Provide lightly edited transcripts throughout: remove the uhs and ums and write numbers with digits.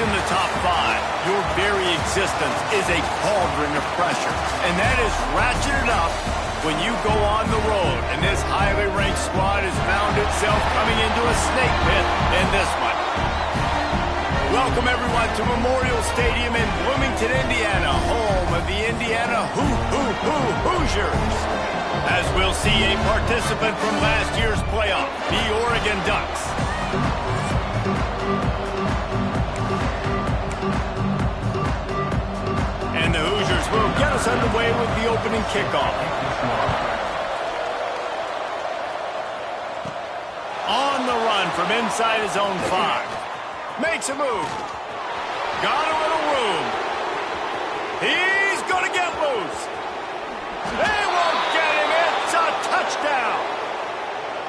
in the top five, your very existence is a cauldron of pressure. And that is ratcheted up when you go on the road. And this highly ranked squad has found itself coming into a snake pit in this one. Welcome, everyone, to Memorial Stadium in Bloomington, Indiana, home of the Indiana Hoosiers. As we'll see a participant from last year's playoff, the Oregon Ducks. And the Hoosiers will get us underway with the opening kickoff. On the run from inside his own 5. Makes a move. Got a little room. He's going to get loose. They won't get him. It's a touchdown.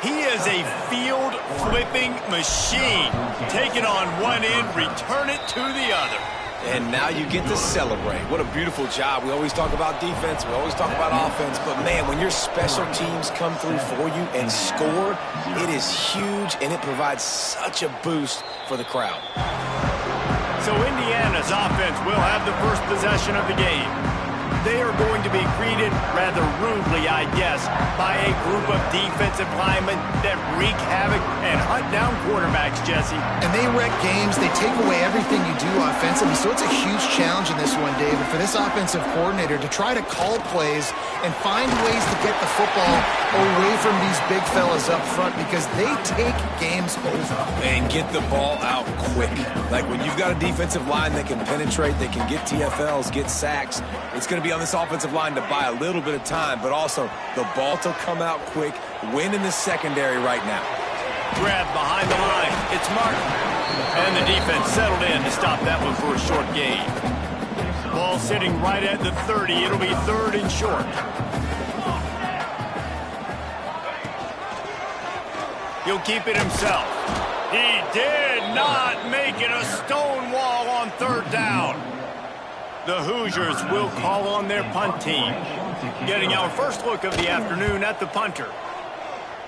He is a field-flipping machine. Take it on one end, return it to the other. And now you get to celebrate. What a beautiful job. We always talk about defense. We always talk about offense. But, man, when your special teams come through for you and score, it is huge, and it provides such a boost for the crowd. So Indiana's offense will have the first possession of the game. They are going to be greeted rather rudely, I guess, by a group of defensive linemen that wreak havoc and hunt down quarterbacks, Jesse. And they wreck games. They take away everything you do offensively. So it's a huge challenge in this one, David, for this offensive coordinator to try to call plays and find ways to get the football away from these big fellas up front because they take games over. And get the ball out quick. Like when you've got a defensive line that can penetrate, they can get TFLs, get sacks, it's going to be on this offensive line to buy a little bit of time, but also the ball to come out quick, win in the secondary right now. Grab behind the line. It's Martin. And the defense settled in to stop that one for a short gain. Ball sitting right at the 30. It'll be 3rd and short. He'll keep it himself. He did not make it a stone wall on 3rd down. The Hoosiers will call on their punt team. Getting our first look of the afternoon at the punter.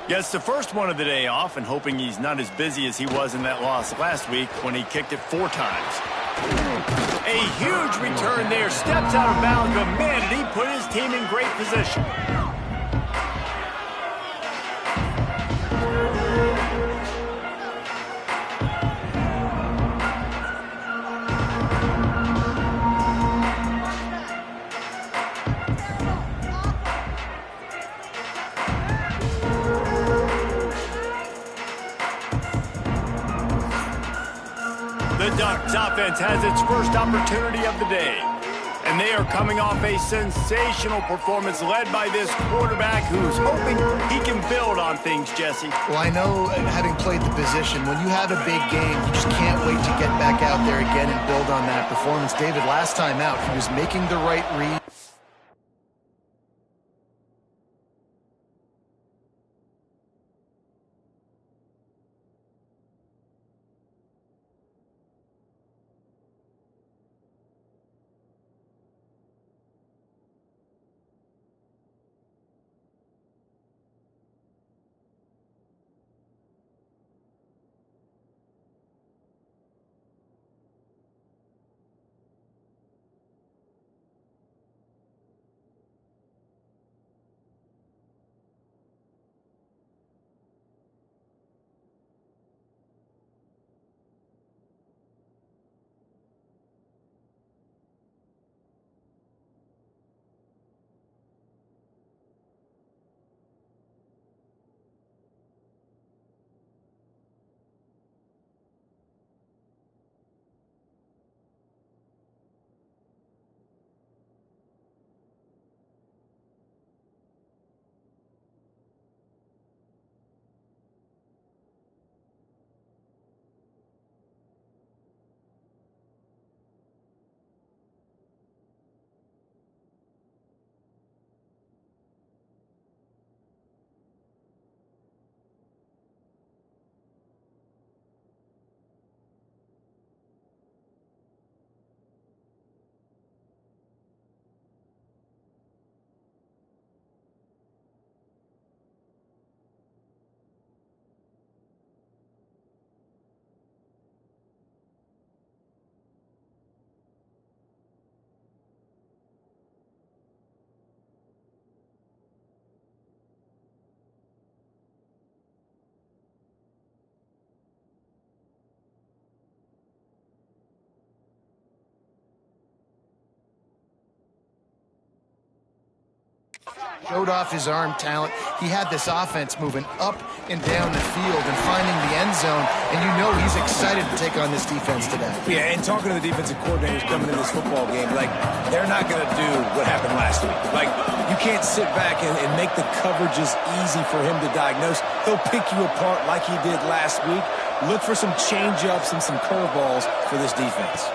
Gets the first one of the day off and hoping he's not as busy as he was in that loss last week when he kicked it 4 times. A huge return there. Steps out of bounds, but man, did he put his team in great position. The Ducks offense has its first opportunity of the day. And they are coming off a sensational performance led by this quarterback who's hoping he can build on things, Jesse. Well, I know, having played the position, when you have a big game, you just can't wait to get back out there again and build on that performance. David, last time out, he was making the right read. Showed off his arm talent. He had this offense moving up and down the field and finding the end zone, and you know he's excited to take on this defense today. Yeah, and talking to the defensive coordinators coming in this football game, like, they're not going to do what happened last week. Like, you can't sit back and make the coverages easy for him to diagnose. He'll pick you apart like he did last week. Look for some change-ups and some curveballs for this defense.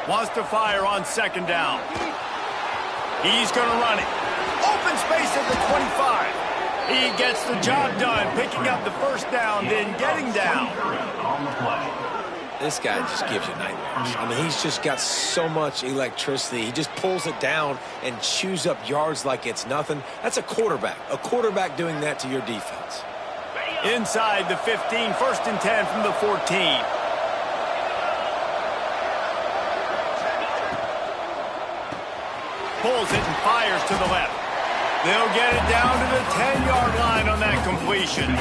Wants to fire on second down. He's going to run it. Open space at the 25. He gets the job done, picking up the first down, then getting down. This guy just gives you nightmares. I mean, he's just got so much electricity. He just pulls it down and chews up yards like it's nothing. That's a quarterback. A quarterback doing that to your defense. Inside the 15, 1st and 10 from the 14. Pulls it and fires to the left. They'll get it down to the 10-yard line on that completion.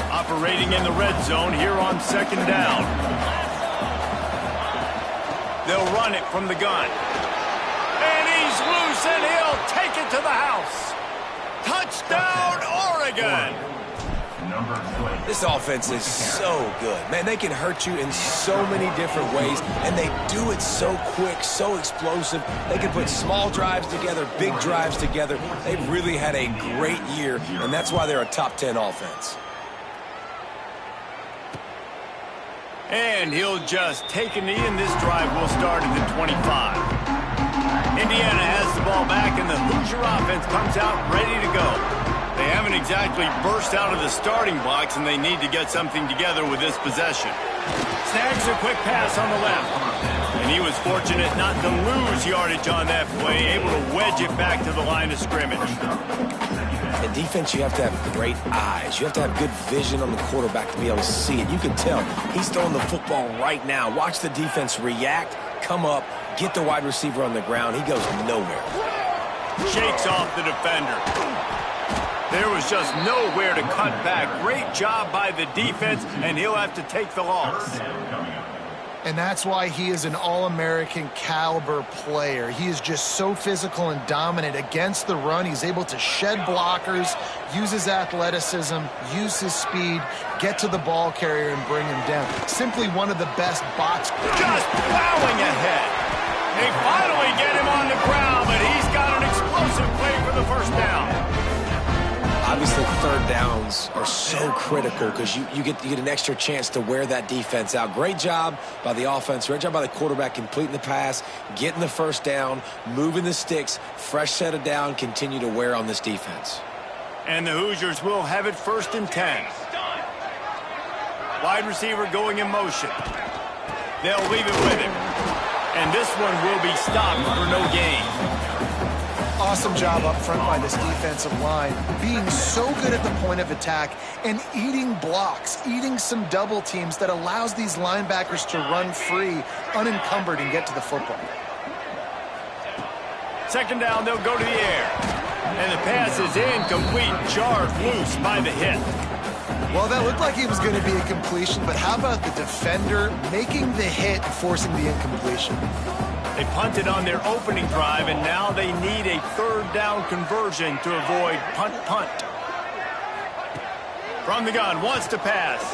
Operating in the red zone here on second down. They'll run it from the gun. And he's loose, and he'll take it to the house. Touchdown, Oregon! This offense is so good. Man, they can hurt you in so many different ways, and they do it so quick, so explosive. They can put small drives together, big drives together. They've really had a great year, and that's why they're a top 10 offense. And he'll just take a knee, and this drive will start at the 25. Indiana has the ball back, and the Hoosier offense comes out ready to go. They haven't exactly burst out of the starting blocks, and they need to get something together with this possession. Snags a quick pass on the left. And he was fortunate not to lose yardage on that play, able to wedge it back to the line of scrimmage. In defense, you have to have great eyes. You have to have good vision on the quarterback to be able to see it. You can tell he's throwing the football right now. Watch the defense react, come up, get the wide receiver on the ground. He goes nowhere. Shakes off the defender. There was just nowhere to cut back. Great job by the defense, and he'll have to take the loss. And that's why he is an All-American caliber player. He is just so physical and dominant against the run. He's able to shed blockers, use his athleticism, use his speed, get to the ball carrier and bring him down. Simply one of the best box. Just plowing ahead. They finally get him on the ground, but he's got an explosive play for the first down. Obviously, third downs are so critical because you get an extra chance to wear that defense out. Great job by the offense. Great job by the quarterback completing the pass, getting the first down, moving the sticks, fresh set of down, continue to wear on this defense. And the Hoosiers will have it 1st and 10. Wide receiver going in motion. They'll leave it with him. And this one will be stopped for no gain. Awesome job up front by this defensive line, being so good at the point of attack and eating blocks, eating some double teams that allows these linebackers to run free, unencumbered, and get to the football. Second down, they'll go to the air. And the pass is incomplete, jarred loose by the hit. Well, that looked like it was going to be a completion, but how about the defender making the hit and forcing the incompletion? They punted on their opening drive, and now they need a third down conversion to avoid punt. From the gun, wants to pass.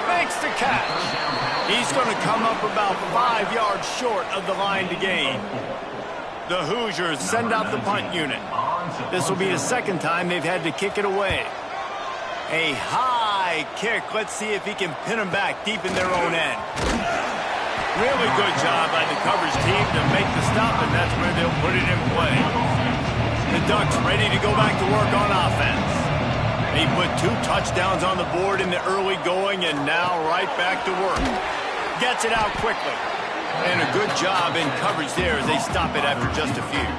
Makes the catch. He's going to come up about 5 yards short of the line to gain. The Hoosiers send out the punt unit. This will be the second time they've had to kick it away. A high kick. Let's see if he can pin them back deep in their own end. Really good job by the coverage team to make the stop, and that's where they'll put it in play. The Ducks ready to go back to work on offense. They put 2 touchdowns on the board in the early going, and now right back to work. Gets it out quickly. And a good job in coverage there as they stop it after just a few.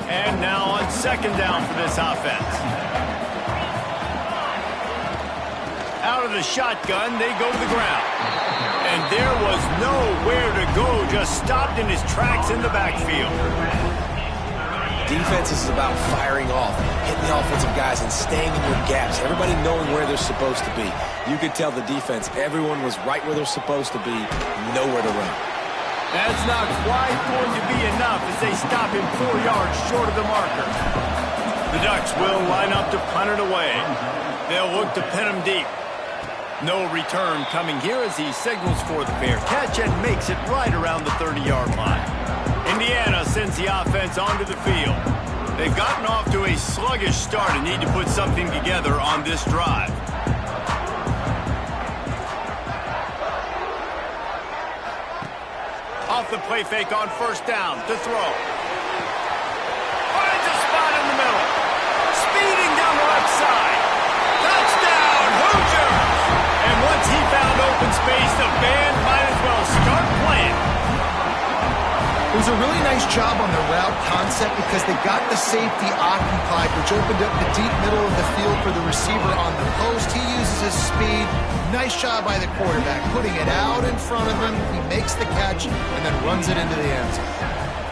And now on second down for this offense. Out of the shotgun, they go to the ground. And there was nowhere to go, just stopped in his tracks in the backfield. Defense is about firing off, hitting the offensive guys and staying in your gaps. Everybody knowing where they're supposed to be. You could tell the defense, everyone was right where they're supposed to be, nowhere to run. That's not quite going to be enough as they stop him 4 yards short of the marker. The Ducks will line up to punt it away. They'll look to pin him deep. No return coming here as he signals for the fair catch and makes it right around the 30-yard line. Indiana sends the offense onto the field. They've gotten off to a sluggish start and need to put something together on this drive. Off the play fake on first down to throw. Finds a spot in the middle. Speeding down the left side. Touchdown, Hoosiers! And once he found open space, the band might as well start playing. It was a really nice job on the route concept because they got the safety occupied, which opened up the deep middle of the field for the receiver on the post. He uses his speed. Nice job by the quarterback, putting it out in front of him. He makes the catch and then runs it into the end zone.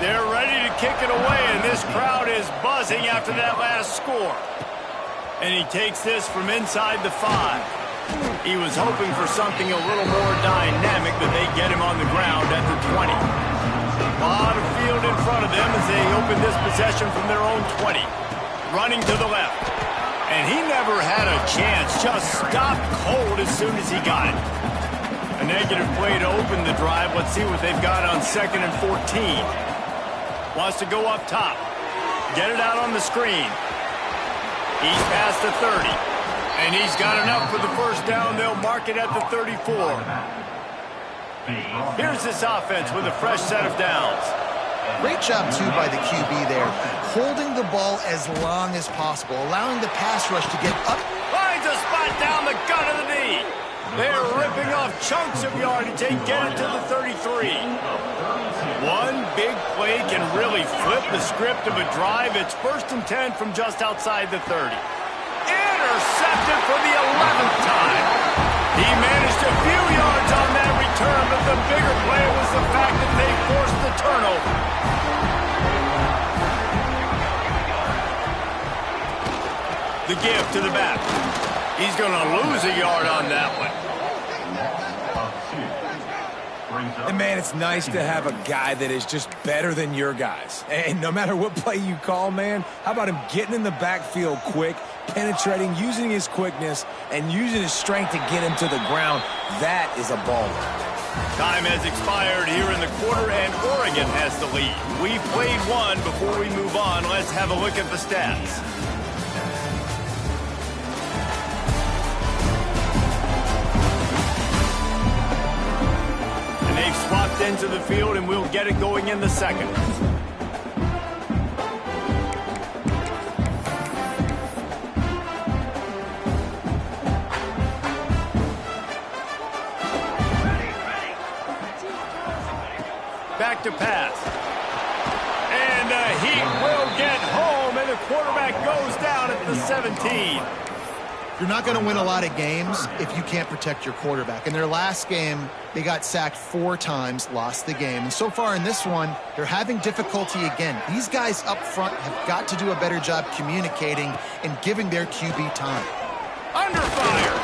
They're ready to kick it away, and this crowd is buzzing after that last score. And he takes this from inside the 5. He was hoping for something a little more dynamic, but they get him on the ground at the 20. A lot of field in front of them as they open this possession from their own 20. Running to the left. And he never had a chance, just stopped cold as soon as he got it. A negative play to open the drive. Let's see what they've got on 2nd and 14. Wants to go up top. Get it out on the screen. He's past the 30. And he's got enough for the first down. They'll mark it at the 34. Here's this offense with a fresh set of downs. Great job, too, by the QB there. Holding the ball as long as possible, allowing the pass rush to get up. Finds a spot down the gut of the knee. They're ripping off chunks of yardage. They get it to the 33. One big play can really flip the script of a drive. It's 1st and 10 from just outside the 30. Intercepted for the 11th time. He managed a few yards on that return, but the bigger play was the fact that they forced the turnover. The give to the back. He's going to lose a yard on that one. And, man, it's nice to have a guy that is just better than your guys. And no matter what play you call, man, how about him getting in the backfield quick, penetrating, using his quickness, and using his strength to get him to the ground? That is a baller. Time has expired here in the quarter, and Oregon has the lead. We've played one. Before we move on, let's have a look at the stats. And they've swapped into the field, and we'll get it going in the 2nd. Back to pass. And he will get home, and the quarterback goes down at the 17. You're not going to win a lot of games if you can't protect your quarterback. In their last game, they got sacked 4 times, lost the game. And so far in this one, they're having difficulty again. These guys up front have got to do a better job communicating and giving their QB time. Under fire.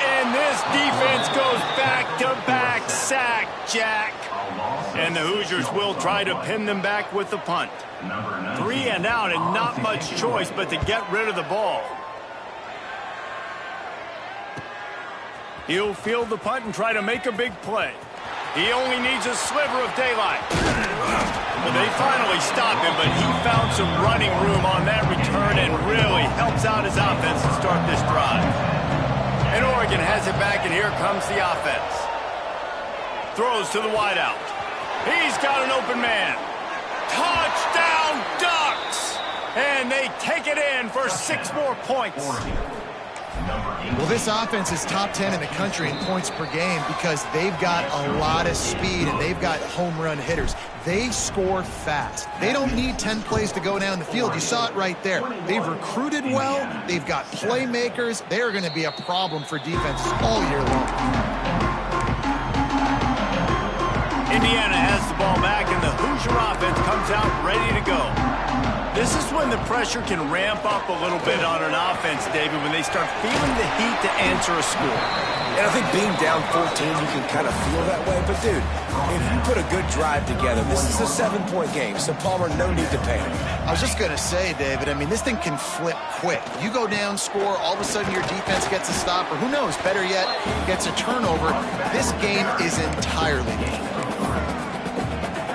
And this defense goes back-to-back sack, Jack. And the Hoosiers will try to pin them back with the punt. 3 and out and not much choice but to get rid of the ball. He'll field the punt and try to make a big play. He only needs a sliver of daylight. Well, they finally stop him, but he found some running room on that return and really helps out his offense to start this drive. And Oregon has it back, and here comes the offense. Throws to the wideout. He's got an open man. Touchdown, Ducks! And they take it in for 6 more points. Well, this offense is top 10 in the country in points per game because they've got a lot of speed and they've got home run hitters. They score fast. They don't need 10 plays to go down the field. You saw it right there. They've recruited well. They've got playmakers. They are going to be a problem for defenses all year long. Indiana has the ball back, and the Hoosier offense comes out ready to go. This is when the the pressure can ramp up a little bit on an offense, David, when they start feeling the heat to answer a score. And I think being down 14, you can kind of feel that way. But, dude, if you put a good drive together, this is a 7-point game, so, Palmer, no need to panic. I was just going to say, David, I mean, this thing can flip quick. You go down, score, all of a sudden your defense gets a stop, or who knows, better yet, gets a turnover. This game is entirely different.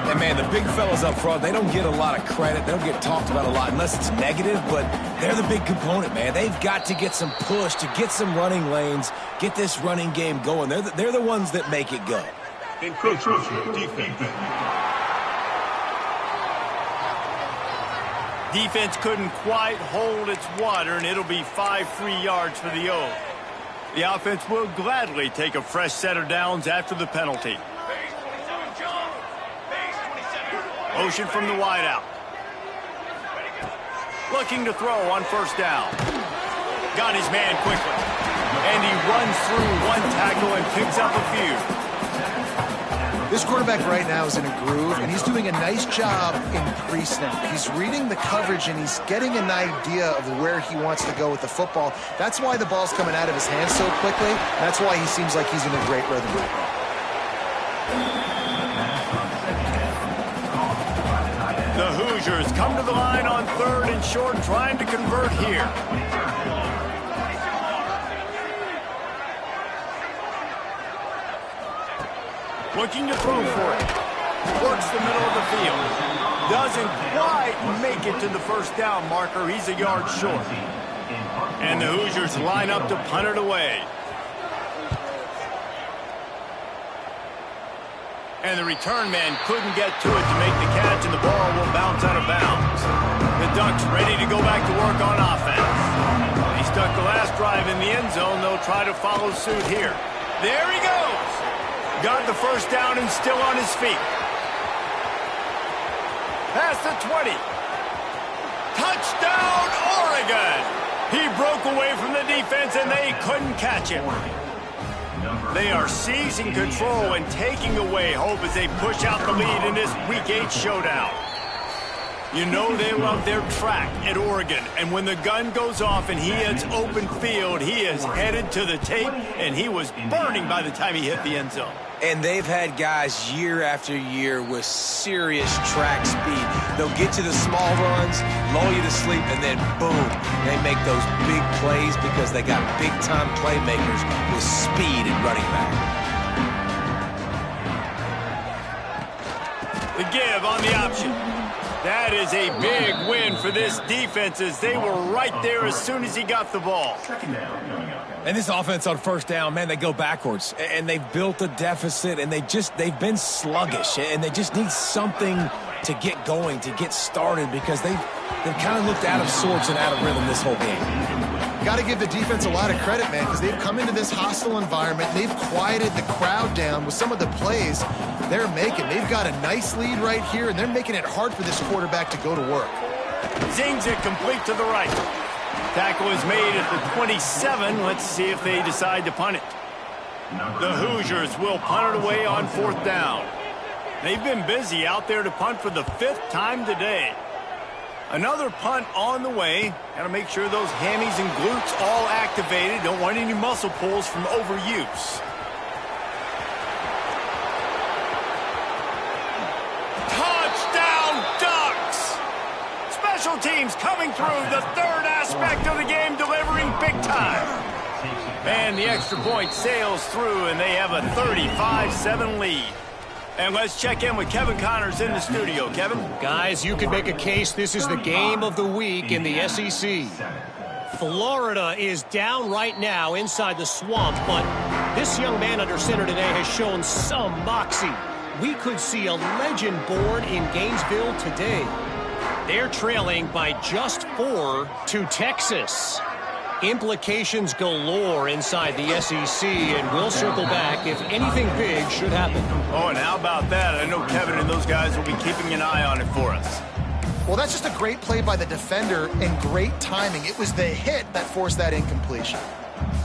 And, man, the big fellas up front, they don't get a lot of credit. They don't get talked about a lot unless it's negative, but they're the big component, man. They've got to get some push, to get some running lanes, get this running game going. They're the ones that make it go. Defense couldn't quite hold its water, and it'll be 5 free yards for the O. The offense will gladly take a fresh set of downs after the penalty. Motion from the wideout. Looking to throw on first down. Got his man quickly. And he runs through one tackle and picks up a few. This quarterback right now is in a groove, and he's doing a nice job in pre-snap. He's reading the coverage, and he's getting an idea of where he wants to go with the football. That's why the ball's coming out of his hands so quickly. That's why he seems like he's in a great rhythm right now. The Hoosiers come to the line on 3rd and short, trying to convert here. Looking to throw for it. Works the middle of the field. Doesn't quite make it to the first down marker. He's a yard short. And the Hoosiers line up to punt it away. And the return man couldn't get to it to make the catch, and the ball will bounce out of bounds. The Ducks ready to go back to work on offense. He stuck the last drive in the end zone. They'll try to follow suit here. There he goes. Got the first down and still on his feet. Past the 20. Touchdown, Oregon. He broke away from the defense, and they couldn't catch him. They are seizing control and taking away hope as they push out the lead in this Week 8 showdown. You know they love their track at Oregon, and when the gun goes off and he hits open field, he is headed to the tape, and he was burning by the time he hit the end zone. And they've had guys year after year with serious track speed. They'll get to the small runs, lull you to sleep, and then boom, they make those big plays because they got big-time playmakers with speed and running back. The give on the option. That is a big win for this defense as they were right there as soon as he got the ball. And this offense on first down, man, they go backwards. And they've built a deficit, and they've been sluggish. And they just need something to get going, to get started, because they've kind of looked out of sorts and out of rhythm this whole game. Got to give the defense a lot of credit, man, because they've come into this hostile environment. They've quieted the crowd down with some of the plays they're making. They've got a nice lead right here, and they're making it hard for this quarterback to go to work. Zings it complete to the right. Tackle is made at the 27. Let's see if they decide to punt it. The Hoosiers will punt it away on 4th down. They've been busy out there to punt for the 5th time today. Another punt on the way. Got to make sure those hammies and glutes all activated. Don't want any muscle pulls from overuse. Touchdown, Ducks! Special teams coming through, the 3rd aspect of the game, delivering big time. And the extra point sails through, and they have a 35-7 lead. And let's check in with Kevin Connors in the studio. Kevin? Guys, you can make a case this is the game of the week in the SEC. Florida is down right now inside the swamp, but this young man under center today has shown some moxie. We could see a legend born in Gainesville today. They're trailing by just 4 to Texas. Implications galore inside the SEC, and we'll circle back if anything big should happen. Oh, and how about that? I know Kevin and those guys will be keeping an eye on it for us. Well, that's just a great play by the defender and great timing. It was the hit that forced that incompletion.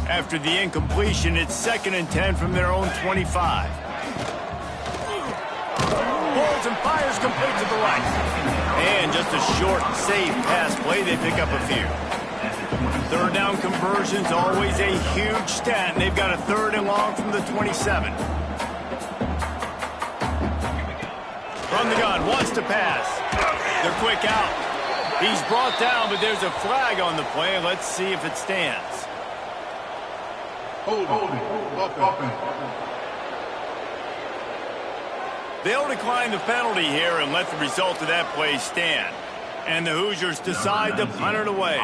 After the incompletion, it's 2nd and 10 from their own 25. Holds and fires complete to the right. And just a short, safe pass play, they pick up a few. Third down conversion's always a huge stat, and they've got a 3rd and long from the 27. From the gun, wants to pass. They're quick out. He's brought down, but there's a flag on the play. Let's see if it stands. They'll decline the penalty here and let the result of that play stand. And the Hoosiers decide to punt it away.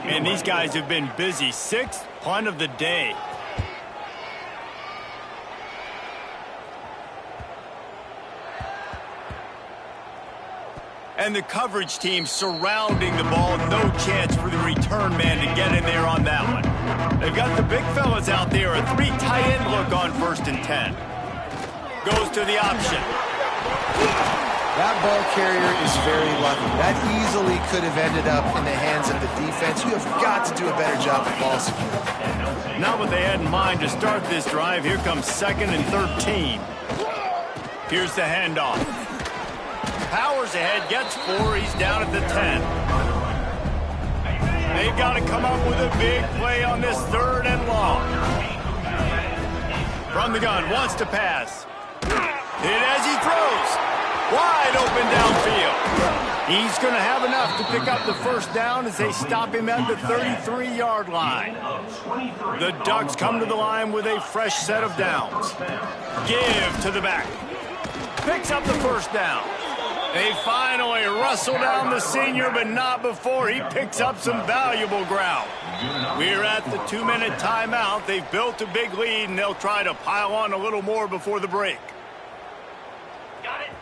And these guys have been busy. 6th punt of the day. And the coverage team surrounding the ball. No chance for the return man to get in there on that one. They've got the big fellas out there. A 3 tight end look on 1st and 10. Goes to the option. That ball carrier is very lucky. That easily could have ended up in the hands of the defense. You have got to do a better job of ball security. Not what they had in mind to start this drive. Here comes 2nd and 13. Here's the handoff. Powers ahead, gets 4. He's down at the 10. They've got to come up with a big play on this 3rd and long. From the gun, wants to pass. Hit as he throws. Wide open downfield. He's going to have enough to pick up the 1st down as they stop him at the 33-yard line. The Ducks come to the line with a fresh set of downs. Give to the back. Picks up the 1st down. They finally rustle down the senior, but not before he picks up some valuable ground. We're at the 2-minute timeout. They've built a big lead, and they'll try to pile on a little more before the break.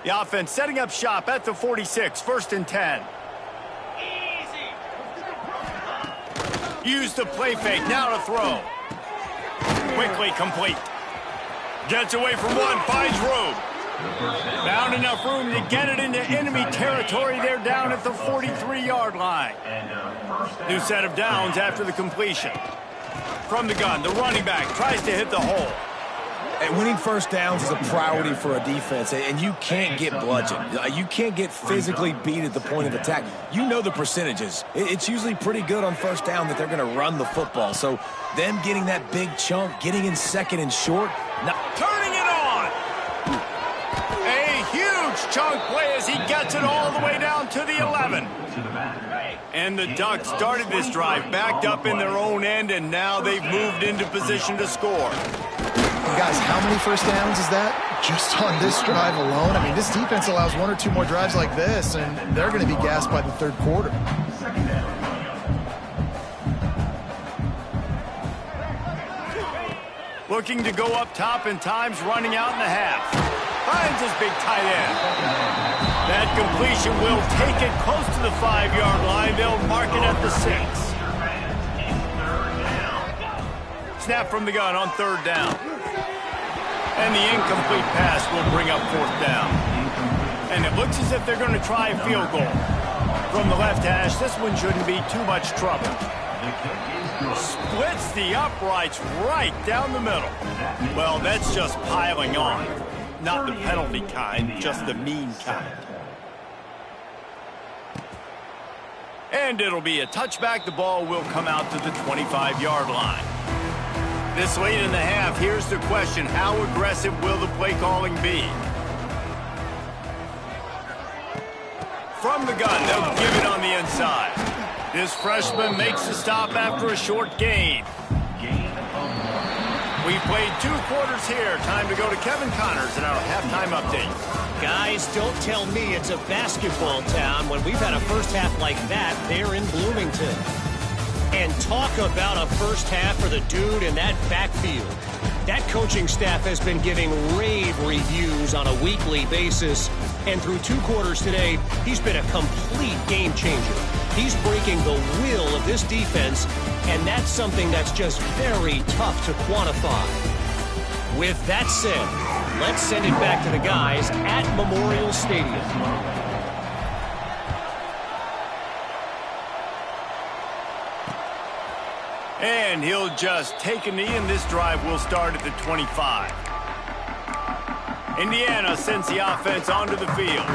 The offense setting up shop at the 46, 1st and 10. Use the play fake, now to throw. Quickly complete. Gets away from one, finds room. Found enough room to get it into enemy territory. They're down at the 43-yard line. New set of downs after the completion. From the gun, the running back tries to hit the hole. And winning 1st downs is a priority for a defense, and you can't get bludgeoned. You can't get physically beat at the point of attack. You know the percentages. It's usually pretty good on 1st down that they're going to run the football. So them getting that big chunk, getting in 2nd and short. Turning it on! A huge chunk play as he gets it all the way down to the 11. And the Ducks started this drive backed up in their own end, and now they've moved into position to score. Guys, how many 1st downs is that? Just on this drive alone? I mean, this defense allows 1 or 2 more drives like this, and they're going to be gassed by the 3rd quarter. Looking to go up top, and time's running out in the half. Finds his big tight end. That completion will take it close to the 5-yard line. They'll mark it at the 6. Snap from the gun on 3rd down. And the incomplete pass will bring up 4th down. And it looks as if they're going to try a field goal. From the left hash, this one shouldn't be too much trouble. Splits the uprights right down the middle. Well, that's just piling on. Not the penalty kind, just the mean kind. And it'll be a touchback. The ball will come out to the 25-yard line. This late in the half, here's the question. How aggressive will the play calling be? From the gun, they'll give it on the inside. This freshman makes the stop after a short gain. We played 2 quarters here. Time to go to Kevin Connors in our halftime update. Guys, don't tell me it's a basketball town when we've had a 1st half like that there in Bloomington. And talk about a 1st half for the dude in that backfield. That coaching staff has been giving rave reviews on a weekly basis. And through 2 quarters today, he's been a complete game changer. He's breaking the will of this defense, and that's something that's just very tough to quantify. With that said, let's send it back to the guys at Memorial Stadium. And he'll just take a knee, and this drive will start at the 25. Indiana sends the offense onto the field.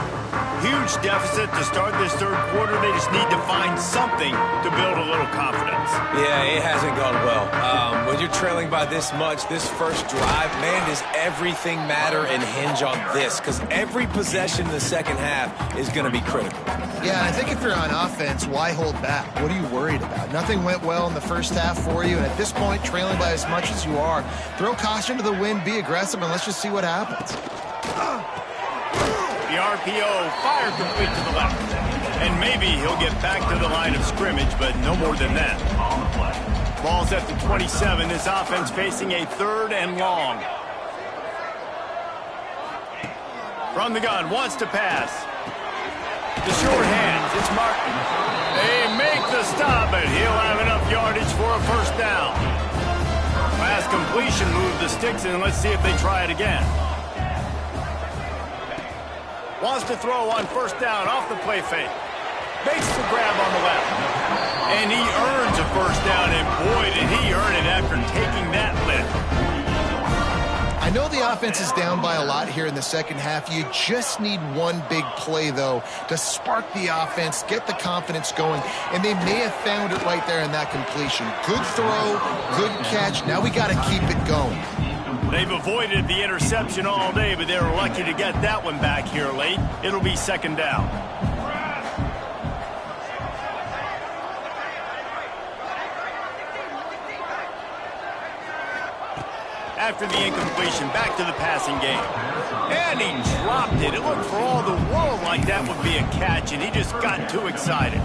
Huge deficit to start this third quarter. They just need to find something to build a little confidence. Yeah, it hasn't gone well. When you're trailing by this much, this first drive, man, does everything matter and hinge on this? Because every possession in the second half is going to be critical. Yeah, I think if you're on offense, why hold back? What are you worried about? Nothing went well in the first half for you, and at this point, trailing by as much as you are, throw caution to the wind, be aggressive, and let's just see what happens. The RPO fired complete to the left. And maybe he'll get back to the line of scrimmage, but no more than that. Ball's at the 27. This offense facing a 3rd and long. From the gun, wants to pass. The short hands, it's Martin. They make the stop, but he'll have enough yardage for a first down. Last completion moved the sticks, and let's see if they try it again. Wants to throw on first down off the play fake. Makes the grab on the left. And he earns a first down, and boy, did he earn it after taking that lift. I know the offense is down by a lot here in the second half. You just need one big play, though, to spark the offense, get the confidence going, and they may have found it right there in that completion. Good throw, good catch. Now we got to keep it going. They've avoided the interception all day, but they were lucky to get that one back here late. It'll be second down. After the incompletion, back to the passing game. And he dropped it. It looked for all the world like that would be a catch, and he just got too excited.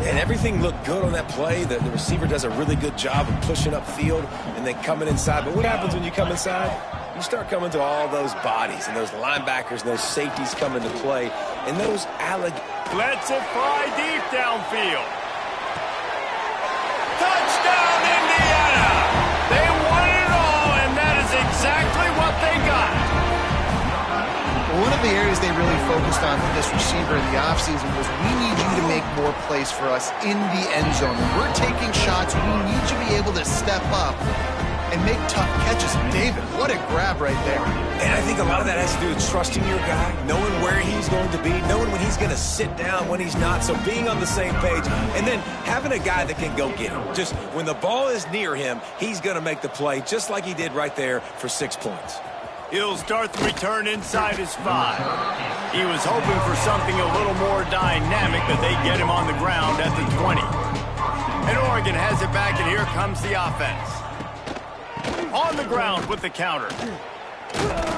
And everything looked good on that play. The receiver does a really good job of pushing upfield and then coming inside. But what happens when you come inside? You start coming to all those bodies and those linebackers and those safeties come into play. And those lets it fly deep downfield. Touchdown, Indiana! They won it all, and that is exactly what they got. One of the areas they really focused on for this receiver in the offseason was we need you to make more plays for us in the end zone. When we're taking shots, we need you to be able to step up and make tough catches. David, what a grab right there. And I think a lot of that has to do with trusting your guy, knowing where he's going to be, knowing when he's going to sit down, when he's not. So being on the same page, and then having a guy that can go get him. Just when the ball is near him, he's going to make the play, just like he did right there for 6 points. He'll start the return inside his 5. He was hoping for something a little more dynamic, but they get him on the ground at the 20. And Oregon has it back, and here comes the offense. On the ground with the counter.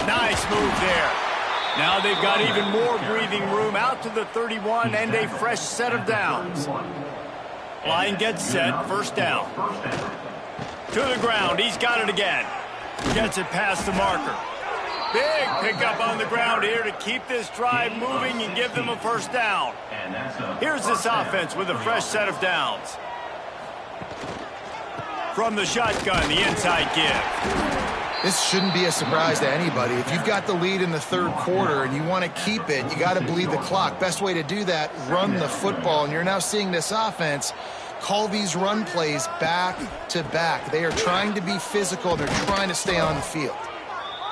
Nice move there. Now they've got even more breathing room out to the 31 and a fresh set of downs. Line gets set, first down. To the ground, he's got it again. Gets it past the marker. Big pickup on the ground here to keep this drive moving and give them a first down. Here's this offense with a fresh set of downs. From the shotgun, the inside give. This shouldn't be a surprise to anybody. If you've got the lead in the third quarter and you want to keep it, you got to bleed the clock. Best way to do that, run the football. And you're now seeing this offense call these run plays back to back. They are trying to be physical. They're trying to stay on the field.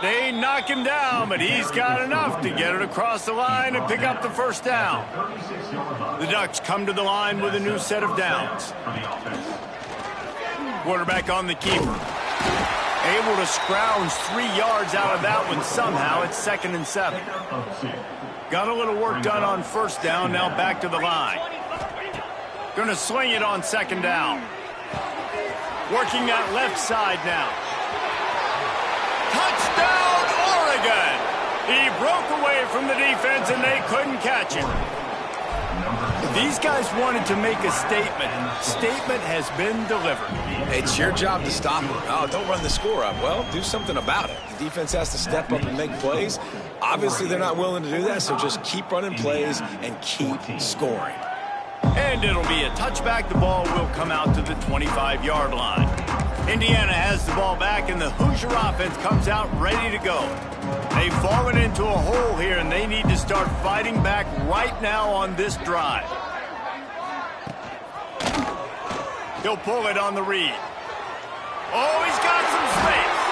They knock him down, but he's got enough to get it across the line and pick up the first down. The Ducks come to the line with a new set of downs. Quarterback on the keeper. Able to scrounge 3 yards out of that one somehow. It's 2nd and 7. Got a little work done on first down. Now back to the line. Going to swing it on 2nd down. Working that left side now. Touchdown, Oregon! He broke away from the defense and they couldn't catch him. These guys wanted to make a statement. Statement has been delivered. It's your job to stop him. Oh, don't run the score up. Well, do something about it. The defense has to step up and make plays. Obviously, they're not willing to do that, so just keep running plays and keep scoring. And it'll be a touchback. The ball will come out to the 25-yard line. Indiana has the ball back, and the Hoosier offense comes out ready to go. They've fallen into a hole here, and they need to start fighting back right now on this drive. He'll pull it on the read. Oh, he's got some space.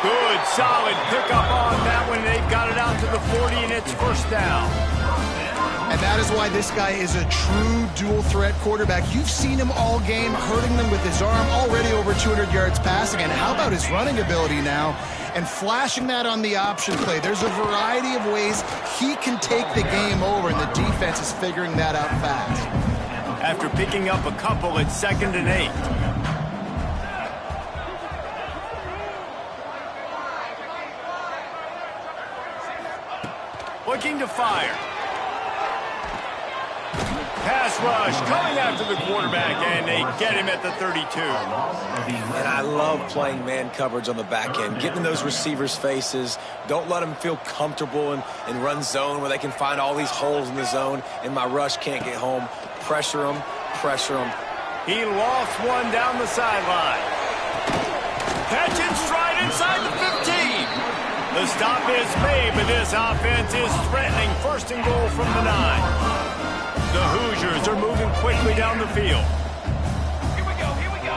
Good, solid pickup on that one. They've got it out to the 40, and it's first down. And that is why this guy is a true dual-threat quarterback. You've seen him all game, hurting them with his arm, already over 200 yards passing. And how about his running ability now? And flashing that on the option play. There's a variety of ways he can take the game over, and the defense is figuring that out fast. After picking up a couple, it's 2nd and 8. Looking to fire. Pass rush coming after the quarterback, and they get him at the 32. And I love playing man coverage on the back end, getting in those receivers' faces. Don't let them feel comfortable in run zone where they can find all these holes in the zone, and my rush can't get home. Pressure them, pressure them. He lost one down the sideline. Catch in stride inside the 15. The stop is made, but this offense is threatening 1st and goal from the 9. The Hoosiers are moving quickly down the field. Here we go, here we go.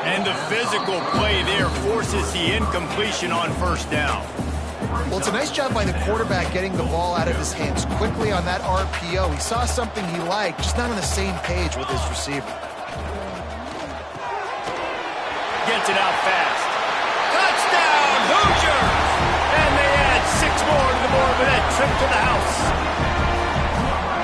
And the physical play there forces the incompletion on 1st down. Well, it's a nice job by the quarterback getting the ball out of his hands quickly on that RPO. He saw something he liked, just not on the same page with his receiver. Gets it out fast. Touchdown, Hoosiers! And they add 6 more to the board with that trip to the house.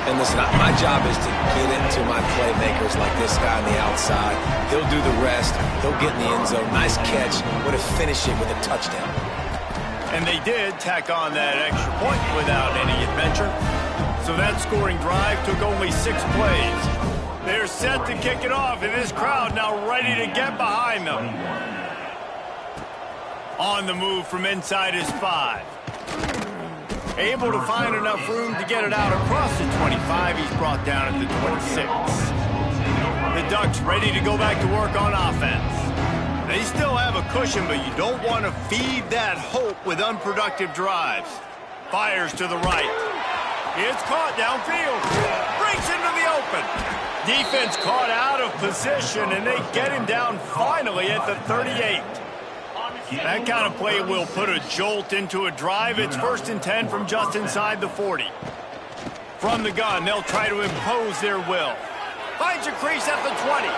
And listen, my job is to get into my playmakers like this guy on the outside. He'll do the rest. He'll get in the end zone. Nice catch. Would have finished it with a touchdown. And they did tack on that extra point without any adventure. So that scoring drive took only 6 plays. They're set to kick it off, and this crowd now ready to get behind them. On the move from inside his 5. Able to find enough room to get it out across the 25. He's brought down at the 26. The Ducks ready to go back to work on offense. They still have a cushion, but you don't want to feed that hope with unproductive drives. Fires to the right. It's caught downfield. Breaks into the open. Defense caught out of position, and they get him down finally at the 38. That kind of play will put a jolt into a drive. It's 1st and 10 from just inside the 40. From the gun, they'll try to impose their will. Finds a crease at the 20.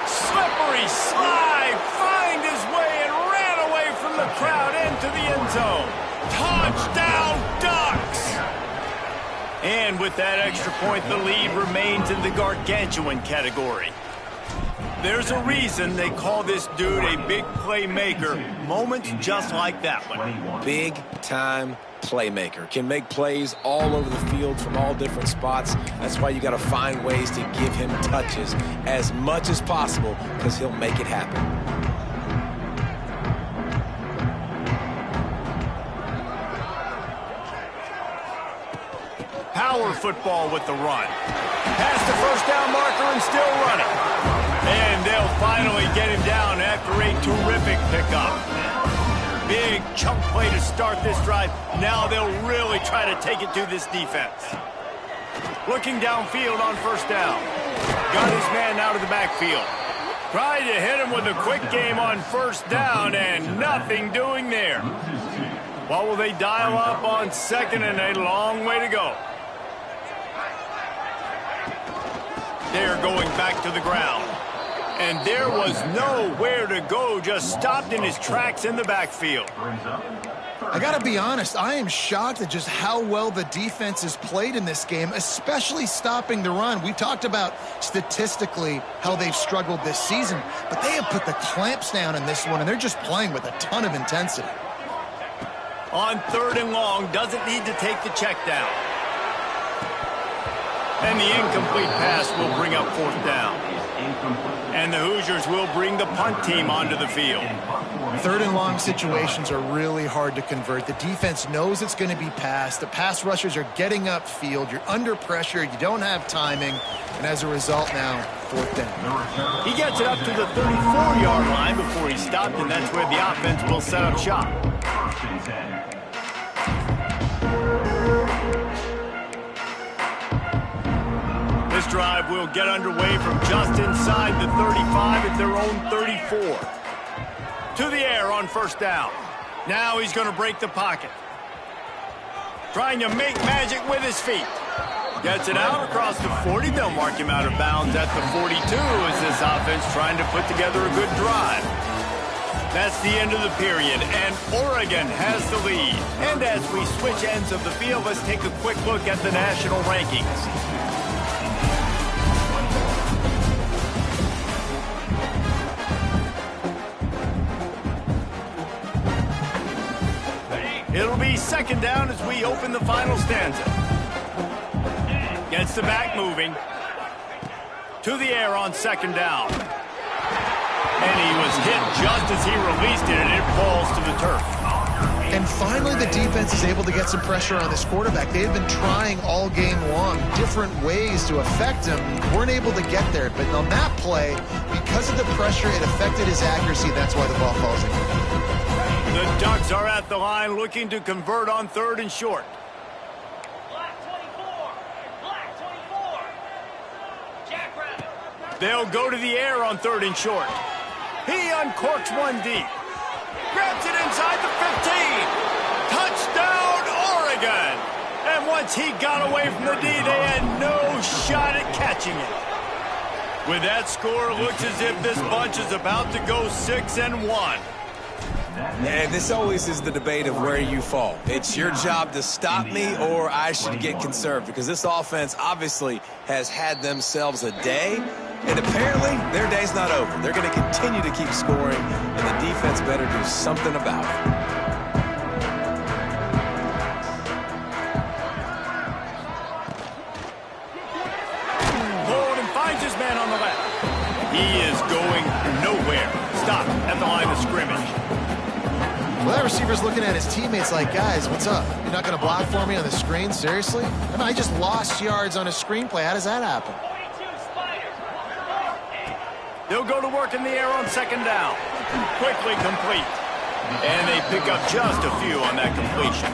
Slippery slide, find his way and ran away from the crowd into the end zone. Touchdown, Ducks! And with that extra point, the lead remains in the gargantuan category. There's a reason they call this dude a big playmaker. Moments just like that one. Big-time playmaker. Can make plays all over the field from all different spots. That's why you got to find ways to give him touches as much as possible, because he'll make it happen. Power football with the run. Past the 1st down marker and still running. And they'll finally get him down after a terrific pickup. Big chunk play to start this drive. Now they'll really try to take it to this defense. Looking downfield on 1st down. Got his man out of the backfield. Tried to hit him with a quick game on 1st down, and nothing doing there. What will they dial up on 2nd and a long way to go? They're going back to the ground. And there was nowhere to go, just stopped in his tracks in the backfield. I got to be honest, I am shocked at just how well the defense has played in this game, especially stopping the run. We talked about statistically how they've struggled this season, but they have put the clamps down in this one, and they're just playing with a ton of intensity. On 3rd and long, doesn't need to take the check down. And the incomplete pass will bring up 4th down. And the Hoosiers will bring the punt team onto the field. 3rd and long situations are really hard to convert. The defense knows it's going to be passed. The pass rushers are getting upfield. You're under pressure. You don't have timing. And as a result now, 4th down. He gets it up to the 34-yard line before he stopped, and that's where the offense will set up shop. This drive will get underway from just inside the 35 at their own 34. To the air on first down. Now he's going to break the pocket. Trying to make magic with his feet. Gets it out across the 40. They'll mark him out of bounds at the 42 as this offense trying to put together a good drive. That's the end of the period, and Oregon has the lead. And as we switch ends of the field, let's take a quick look at the national rankings. It'll be second down as we open the final stanza. Gets the back moving. To the air on second down. And he was hit just as he released it, and it falls to the turf. And finally, the defense is able to get some pressure on this quarterback. They've been trying all game long different ways to affect him. Weren't able to get there. But on that play, because of the pressure, it affected his accuracy. That's why the ball falls in. The Ducks are at the line looking to convert on third and short. They'll go to the air on third and short. He uncorks one deep. Grabs it inside the 15. Touchdown, Oregon. And once he got away from the D, they had no shot at catching it. With that score, it looks as if this bunch is about to go 6-1. And this always is the debate of where you fall. It's your job to stop me or I should get conserved, because this offense obviously has had themselves a day, and apparently their day's not over. They're going to continue to keep scoring, and the defense better do something about it. Hold and finds his man on the left. He is going nowhere. Stop at the line of scrimmage. Well, that receiver's looking at his teammates like, guys, what's up? You're not going to block for me on the screen? Seriously? I mean, I just lost yards on a screenplay. How does that happen? They'll go to work in the air on second down. Quickly complete. And they pick up just a few on that completion.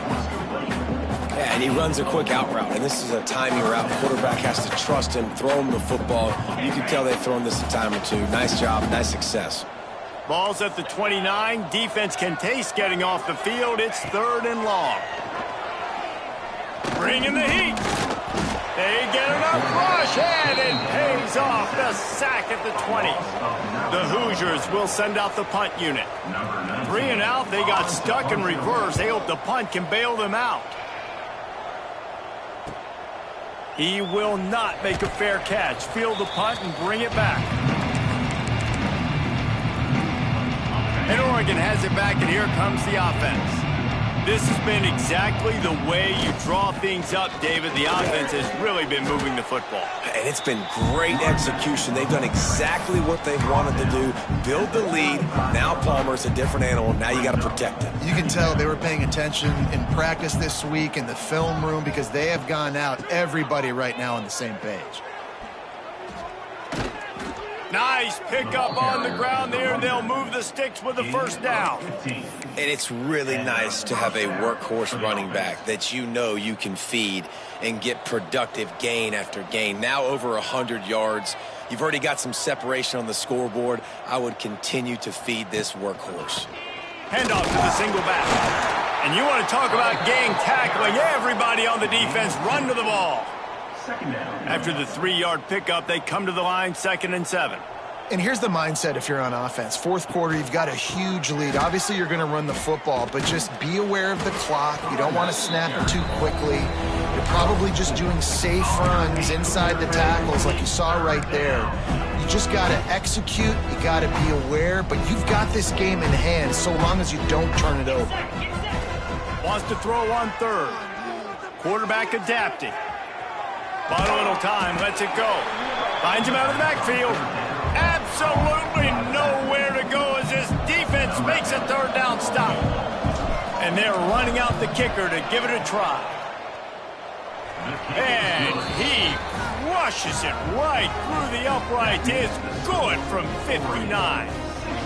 Yeah, and he runs a quick out route, and this is a timing route. The quarterback has to trust him, throw him the football. You can tell they've thrown this a time or two. Nice job, nice success. Ball's at the 29. Defense can taste getting off the field. It's third and long. Bring in the heat. They get enough rush, and it pays off. The sack at the 20. The Hoosiers will send out the punt unit. 3 and out. They got stuck in reverse. They hope the punt can bail them out. He will not make a fair catch. Field the punt and bring it back. And Oregon has it back, and here comes the offense. This has been exactly the way you draw things up, David. The offense has really been moving the football. And it's been great execution. They've done exactly what they've wanted to do. Build the lead. Now Palmer's a different animal. Now you got to protect him. You can tell they were paying attention in practice this week in the film room, because they have gone out, everybody right now on the same page. Nice pickup on the ground there. They'll move the sticks with the first down. And it's really nice to have a workhorse running back that you know you can feed and get productive gain after gain. Now over 100 yards. You've already got some separation on the scoreboard. I would continue to feed this workhorse. Handoff to the single back. And you want to talk about gang tackling. Everybody on the defense run to the ball. After the 3-yard pickup, they come to the line, 2nd and 7. And here's the mindset if you're on offense. Fourth quarter, you've got a huge lead. Obviously, you're going to run the football, but just be aware of the clock. You don't want to snap it too quickly. You're probably just doing safe runs inside the tackles like you saw right there. You just got to execute. You got to be aware, but you've got this game in hand so long as you don't turn it over. Wants to throw on third. Quarterback adapting. Bought a little time, lets it go. Finds him out of the backfield. Absolutely nowhere to go as this defense makes a third down stop. And they're running out the kicker to give it a try. And he rushes it right through the uprights. It's good from 59.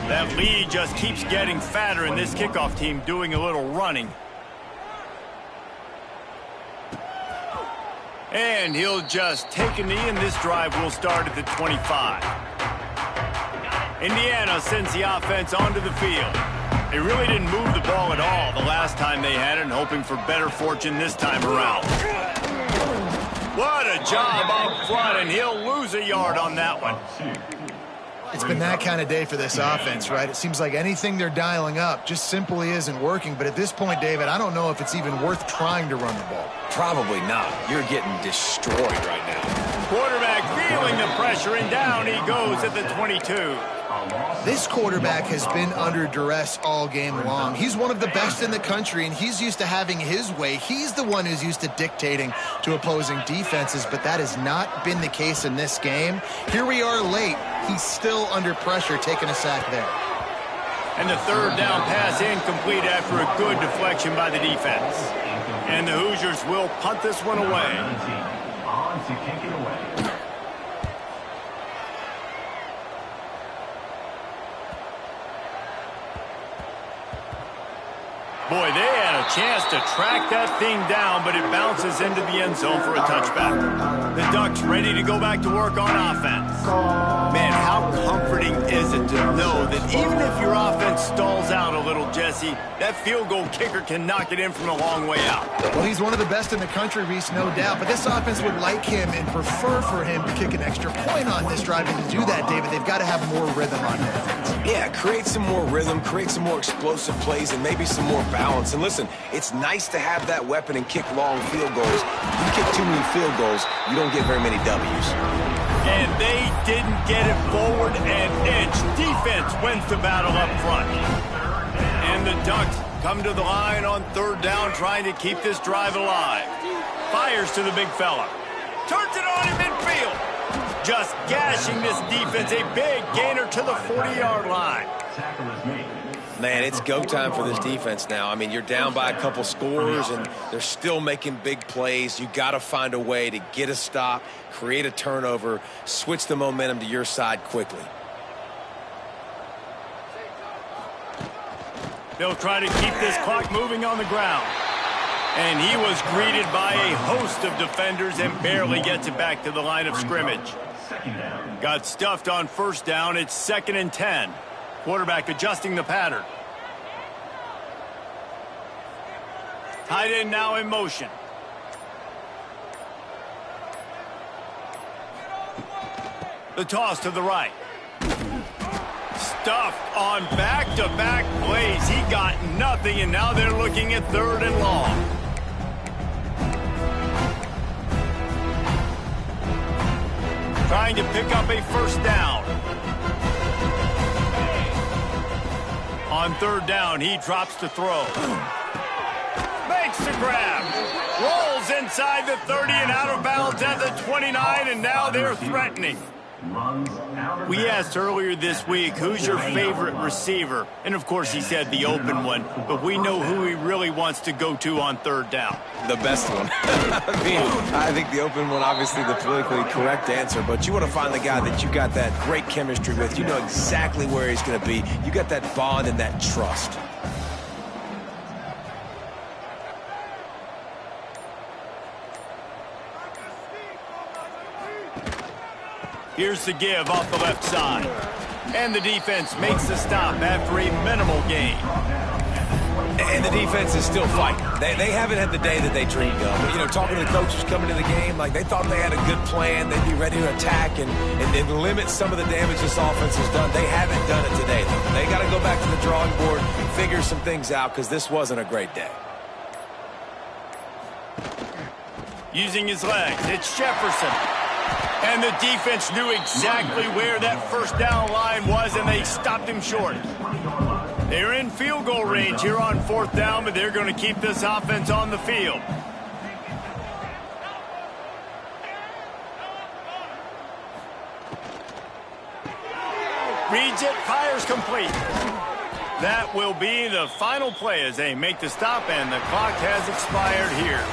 That lead just keeps getting fatter, and this kickoff team doing a little running. And he'll just take a knee, and this drive will start at the 25. Indiana sends the offense onto the field. They really didn't move the ball at all the last time they had it, and hoping for better fortune this time around. What a job up front, and he'll lose a yard on that one. It's been that kind of day for this offense, right? It seems like anything they're dialing up just simply isn't working. But at this point, David, I don't know if it's even worth trying to run the ball. Probably not. You're getting destroyed right now. Quarterback feeling the pressure, and down he goes at the 22. This quarterback has been under duress all game long. He's one of the best in the country, and he's used to having his way. He's the one who's used to dictating to opposing defenses, but that has not been the case in this game. Here we are late. He's still under pressure, taking a sack there. And the third down pass incomplete after a good deflection by the defense. And the Hoosiers will punt this one away. On to kick it away. Boy, they had a chance to track that thing down, but it bounces into the end zone for a touchback. The Ducks ready to go back to work on offense. Man, how comforting is it to know that even if your offense stalls out a little, Jesse, that field goal kicker can knock it in from a long way out. Well, he's one of the best in the country, Reese, no doubt. But this offense would like him and prefer for him to kick an extra point on this drive. And to do that, David, they've got to have more rhythm on defense. Yeah, create some more rhythm, create some more explosive plays, and maybe some more balance. And listen, it's nice to have that weapon and kick long field goals. You kick too many field goals, you don't get very many W's. And they didn't get it forward an inch. Defense wins the battle up front. And the Ducks come to the line on third down, trying to keep this drive alive. Fires to the big fella. Turns it on in midfield. Just gashing this defense. A big gainer to the 40-yard line. Man, it's go time for this defense now. I mean, you're down by a couple scores, and they're still making big plays. You got to find a way to get a stop, create a turnover, switch the momentum to your side quickly. They'll try to keep this clock moving on the ground. And he was greeted by a host of defenders and barely gets it back to the line of scrimmage. Got stuffed on first down. It's 2nd and 10. Quarterback adjusting the pattern. Tight end now in motion. The toss to the right. Stuffed on back-to-back plays. He got nothing, and now they're looking at 3rd and long. Trying to pick up a first down. On 3rd down, he drops to throw. Makes the grab. Rolls inside the 30 and out of bounds at the 29, and now they're threatening. We asked earlier this week, who's your favorite receiver? And, of course, he said the open one. But we know who he really wants to go to on 3rd down. The best one. I think the open one, obviously the politically correct answer. But you want to find the guy that you got that great chemistry with. You know exactly where he's going to be. You got that bond and that trust. Here's the give off the left side. And the defense makes the stop after a minimal gain. And the defense is still fighting. They haven't had the day that they dreamed of. But, you know, talking to the coaches coming to the game, like they thought they had a good plan. They'd be ready to attack and limit some of the damage this offense has done. They haven't done it today, though. They got to go back to the drawing board, figure some things out, because this wasn't a great day. Using his legs, it's Jefferson. And the defense knew exactly where that first down line was, and they stopped him short. They're in field goal range here on 4th down, but they're going to keep this offense on the field. Reads it, fires complete. That will be the final play as they make the stop, and the clock has expired here.